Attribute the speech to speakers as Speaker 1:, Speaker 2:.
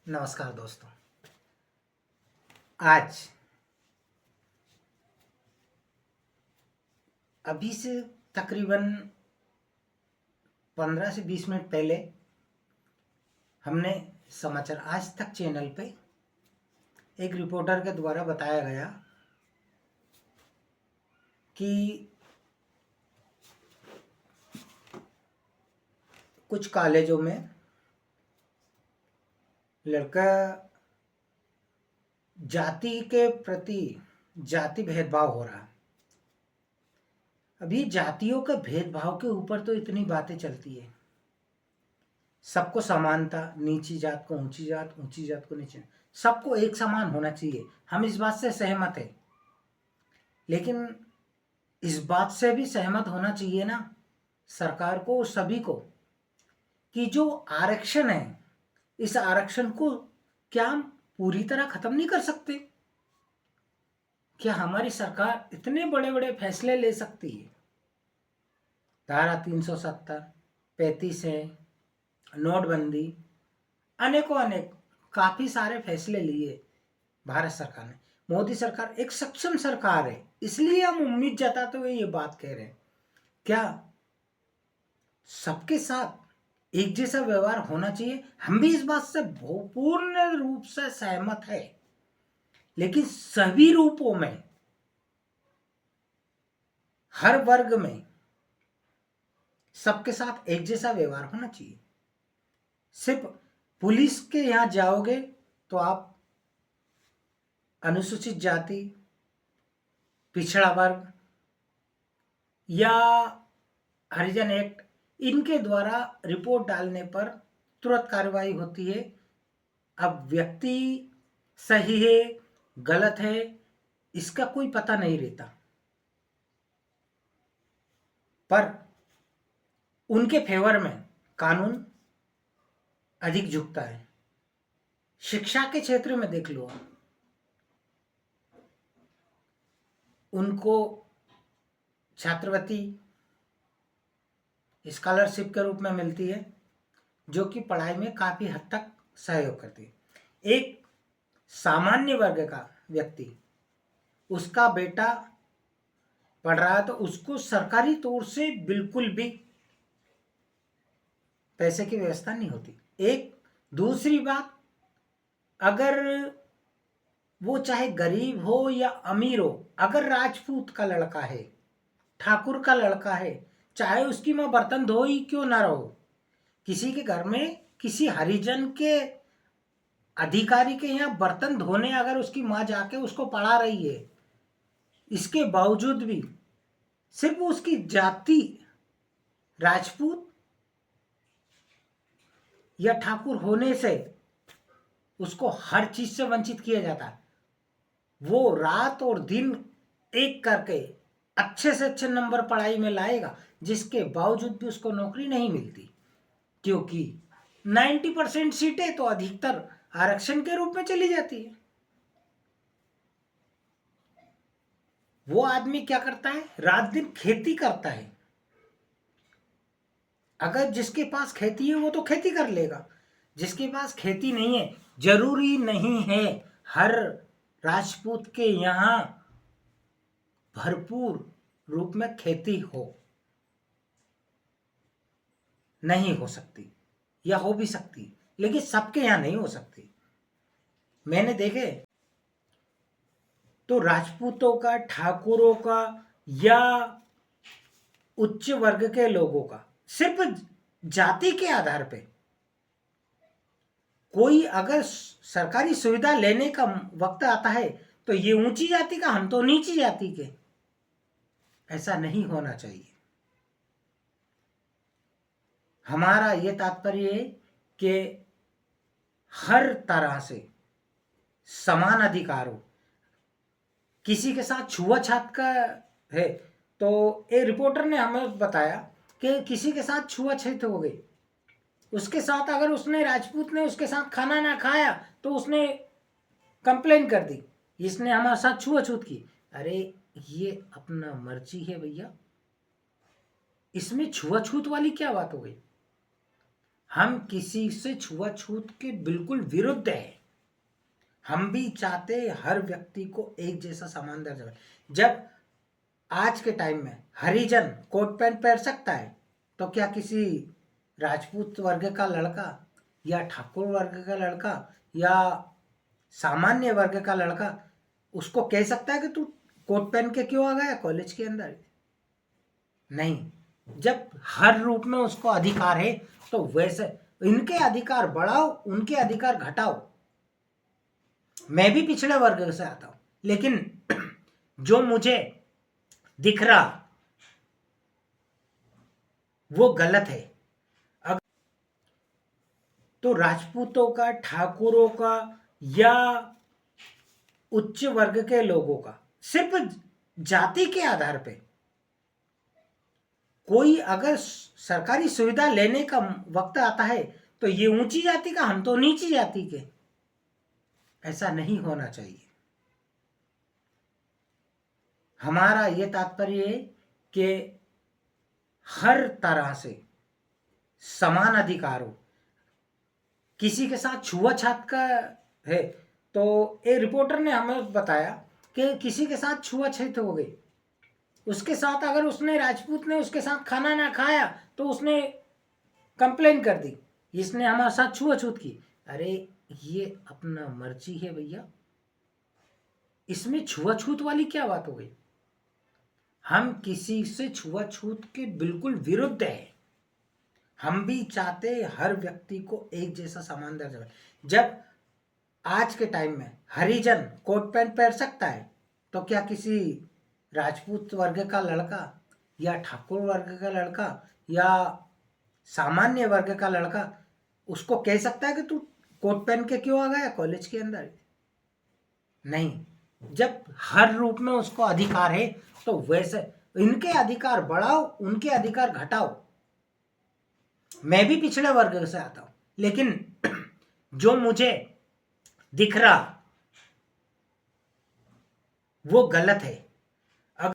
Speaker 1: नमस्कार दोस्तों। आज अभी से तकरीबन 15 से 20 मिनट पहले हमने समाचार आज तक चैनल पे एक रिपोर्टर के द्वारा बताया गया कि कुछ कॉलेजों में लड़का जाति के प्रति जाति भेदभाव हो रहा है। अभी जातियों के भेदभाव के ऊपर तो इतनी बातें चलती है, सबको समानता, नीची जात को ऊंची जात, ऊंची जात को नीची, सबको एक समान होना चाहिए। हम इस बात से सहमत हैं, लेकिन इस बात से भी सहमत होना चाहिए ना सरकार को, सभी को, कि जो आरक्षण है इस आरक्षण को क्या हम पूरी तरह खत्म नहीं कर सकते? क्या हमारी सरकार इतने बड़े बड़े फैसले ले सकती है? धारा 370, 35 है, नोटबंदी, अनेकों अनेक काफी सारे फैसले लिए भारत सरकार ने। मोदी सरकार एक सक्षम सरकार है, इसलिए हम उम्मीद जताते हुए ये बात कह रहे हैं, क्या सबके साथ एक जैसा व्यवहार होना चाहिए। हम भी इस बात से पूर्ण रूप से सहमत है, लेकिन सभी रूपों में, हर वर्ग में सबके साथ एक जैसा व्यवहार होना चाहिए। सिर्फ पुलिस के यहां जाओगे तो आप अनुसूचित जाति, पिछड़ा वर्ग या हरिजन एक्ट, इनके द्वारा रिपोर्ट डालने पर तुरंत कार्रवाई होती है। अब व्यक्ति सही है गलत है इसका कोई पता नहीं रहता, पर उनके फेवर में कानून अधिक झुकता है। शिक्षा के क्षेत्र में देख लो, उनको छात्रवृत्ति स्कॉलरशिप के रूप में मिलती है, जो कि पढ़ाई में काफी हद तक सहयोग करती है। एक सामान्य वर्ग का व्यक्ति, उसका बेटा पढ़ रहा है तो उसको सरकारी तौर से बिल्कुल भी पैसे की व्यवस्था नहीं होती। एक दूसरी बात, अगर वो चाहे गरीब हो या अमीर हो, अगर राजपूत का लड़का है, ठाकुर का लड़का है, चाहे उसकी माँ बर्तन धो ही क्यों ना रहो, किसी के घर में किसी हरिजन के अधिकारी के यहाँ बर्तन धोने अगर उसकी माँ जाके उसको पढ़ा रही है, इसके बावजूद भी सिर्फ उसकी जाति राजपूत या ठाकुर होने से उसको हर चीज से वंचित किया जाता है। वो रात और दिन एक करके अच्छे से अच्छे नंबर पढ़ाई में लाएगा, जिसके बावजूद भी उसको नौकरी नहीं मिलती, क्योंकि 90% सीटें तो अधिकतर आरक्षण के रूप में चली जाती है। वो आदमी क्या करता है, रात दिन खेती करता है। अगर जिसके पास खेती है वो तो खेती कर लेगा, जिसके पास खेती नहीं है, जरूरी नहीं है हर राजपूत के यहां भरपूर रूप में खेती हो, नहीं हो सकती या हो भी सकती, लेकिन सबके यहां नहीं हो सकती। मैंने देखे तो राजपूतों का, ठाकुरों का या उच्च वर्ग के लोगों का सिर्फ जाति के आधार पे कोई अगर सरकारी सुविधा लेने का वक्त आता है तो ये ऊंची जाति का, हम तो नीची जाति के। ऐसा नहीं होना चाहिए। हमारा ये तात्पर्य है कि हर तरह से समान अधिकार हो। किसी के साथ छुआछूत का है तो एक रिपोर्टर ने हमें बताया कि किसी के साथ छुआछूत हो गई, उसके साथ अगर उसने, राजपूत ने उसके साथ खाना ना खाया तो उसने कंप्लेन कर दी, इसने हमारे साथ छुआछूत की। अरे ये अपना मर्जी है भैया, इसमें छुआछूत वाली क्या बात हो गई? हम किसी से छुआछूत के बिल्कुल विरुद्ध है। हम भी चाहते हर व्यक्ति को एक जैसा सम्मान दर्जा मिले। जब आज के टाइम में हरिजन कोट पैंट पहन सकता है, तो क्या किसी राजपूत वर्ग का लड़का या ठाकुर वर्ग का लड़का या सामान्य वर्ग का लड़का उसको कह सकता है कि तू कोट पहन के क्यों आ गया कॉलेज के अंदर? नहीं। जब हर रूप में उसको अधिकार है, तो वैसे इनके अधिकार बढ़ाओ, उनके अधिकार घटाओ। मैं भी पिछड़े वर्ग से आता हूं, लेकिन जो मुझे दिख रहा वो गलत है। अब तो राजपूतों का, ठाकुरों का या उच्च वर्ग के लोगों का सिर्फ जाति के आधार पे कोई अगर सरकारी सुविधा लेने का वक्त आता है, तो ये ऊंची जाति का, हम तो नीची जाति के, ऐसा नहीं होना चाहिए। हमारा ये तात्पर्य है कि हर तरह से समान अधिकार हो। किसी के साथ छुआछूत का है, तो एक रिपोर्टर ने हमें बताया कि किसी के साथ छुआछूत हो गई, उसके साथ अगर उसने राजपूत ने उसके साथ खाना ना खाया तो उसने कंप्लेन कर दी, इसने हमारे साथ छुआछूत की। अरे ये अपना मर्जी है भैया, इसमें छुआछूत वाली क्या बात हो गई? हम किसी से छुआछूत के बिल्कुल विरुद्ध है। हम भी चाहते हर व्यक्ति को एक जैसा सम्मान दर्जा मिले। जब आज के टाइम में हरिजन कोट पैंट पहन सकता है, तो क्या किसी राजपूत वर्ग का लड़का या ठाकुर वर्ग का लड़का या सामान्य वर्ग का लड़का उसको कह सकता है कि तू कोट पहन के क्यों आ गया कॉलेज के अंदर? नहीं। जब हर रूप में उसको अधिकार है, तो वैसे इनके अधिकार बढ़ाओ, उनके अधिकार घटाओ। मैं भी पिछड़े वर्ग से आता हूं, लेकिन जो मुझे दिख रहा वो गलत है।